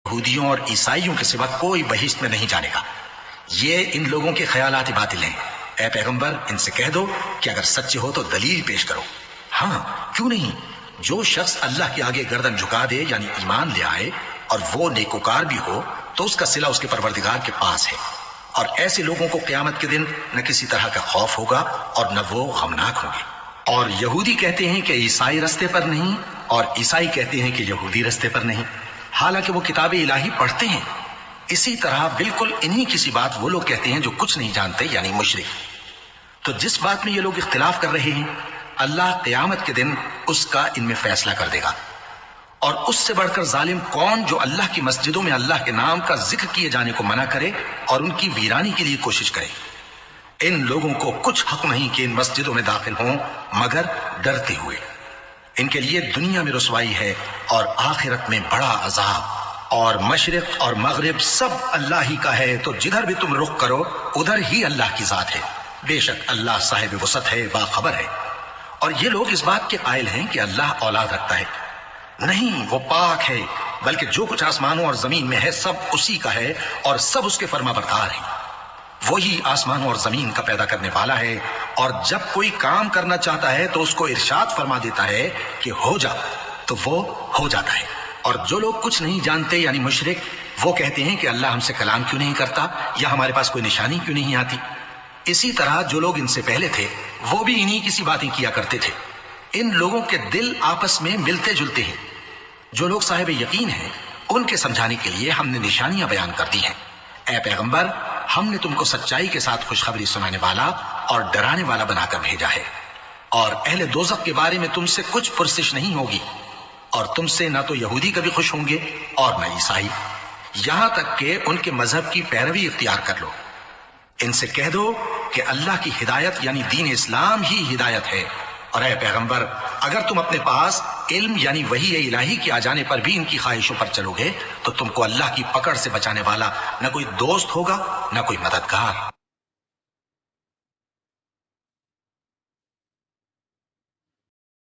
یہودیوں اور عیسائیوں کے سوا کوئی بہشت میں نہیں جانے گا۔ یہ ان لوگوں کے خیالات باطل ہیں۔ اے پیغمبر ان سے کہہ دو کہ اگر سچے ہو تو دلیل پیش کرو۔ ہاں کیوں نہیں، جو شخص اللہ کے آگے گردن جھکا دے یعنی ایمان لے آئے اور وہ نیکوکار بھی ہو تو اس کا صلہ اس کے پروردگار کے پاس ہے، اور ایسے لوگوں کو قیامت کے دن نہ کسی طرح کا خوف ہوگا اور نہ وہ غمناک ہوں گے۔ اور یہودی کہتے ہیں کہ عیسائی رستے پر نہیں، اور عیسائی کہتے ہیں کہ یہودی رستے پر نہیں، حالانکہ وہ کتاب الہی پڑھتے ہیں۔ اسی طرح بالکل انہی کسی بات وہ لوگ کہتے ہیں جو کچھ نہیں جانتے یعنی مشرک۔ تو جس بات میں یہ لوگ اختلاف کر رہے ہیں اللہ قیامت کے دن اس کا ان میں فیصلہ کر دے گا۔ اور اس سے بڑھ کر ظالم کون جو اللہ کی مسجدوں میں اللہ کے نام کا ذکر کیے جانے کو منع کرے اور ان کی ویرانی کے لیے کوشش کرے۔ ان لوگوں کو کچھ حق نہیں کہ ان مسجدوں میں داخل ہوں مگر ڈرتے ہوئے۔ ان کے لیے دنیا میں رسوائی ہے اور آخرت میں بڑا عذاب۔ اور مشرق اور مغرب سب اللہ ہی کا ہے، تو جدھر بھی تم رخ کرو ادھر ہی اللہ کی ذات ہے۔ بے شک اللہ صاحب وسعت ہے، باخبر ہے۔ اور یہ لوگ اس بات کے قائل ہیں کہ اللہ اولاد رکھتا ہے۔ نہیں، وہ پاک ہے، بلکہ جو کچھ آسمانوں اور زمین میں ہے سب اسی کا ہے اور سب اس کے فرما بردار ہیں۔ وہی آسمانوں اور زمین کا پیدا کرنے والا ہے، اور جب کوئی کام کرنا چاہتا ہے تو اس کو ارشاد فرما دیتا ہے کہ ہو جا، تو وہ ہو جاتا ہے۔ اور جو لوگ کچھ نہیں جانتے یعنی مشرک، وہ کہتے ہیں کہ اللہ ہم سے کلام کیوں نہیں کرتا یا ہمارے پاس کوئی نشانی کیوں نہیں آتی۔ اسی طرح جو لوگ ان سے پہلے تھے وہ بھی انہی کی سی باتیں کیا کرتے تھے۔ ان لوگوں کے دل آپس میں ملتے جلتے ہیں۔ جو لوگ صاحب یقین ہیں ان کے سمجھانے کے لیے ہم نے نشانیاں بیان کر دی ہیں۔ اے پیغمبر ہم نے تم کو سچائی کے ساتھ خوشخبری سنانے والا اور ڈرانے والا بنا کر بھیجا ہے، اور اہل دوزخ کے بارے میں تم سے کچھ پرسش نہیں ہوگی، اور تم سے نہ تو یہودی کبھی خوش ہوں گے اور نہ عیسائی، یہاں تک کہ ان کے مذہب کی پیروی اختیار کر لو۔ ان سے کہہ دو کہ اللہ کی ہدایت یعنی دین اسلام ہی ہدایت ہے، اور اے پیغمبر اگر تم اپنے پاس علم یعنی وحی الہی کے آ جانے پر بھی ان کی خواہشوں پر چلو گے تو تم کو اللہ کی پکڑ سے بچانے والا نہ کوئی دوست ہوگا نہ کوئی مددگار۔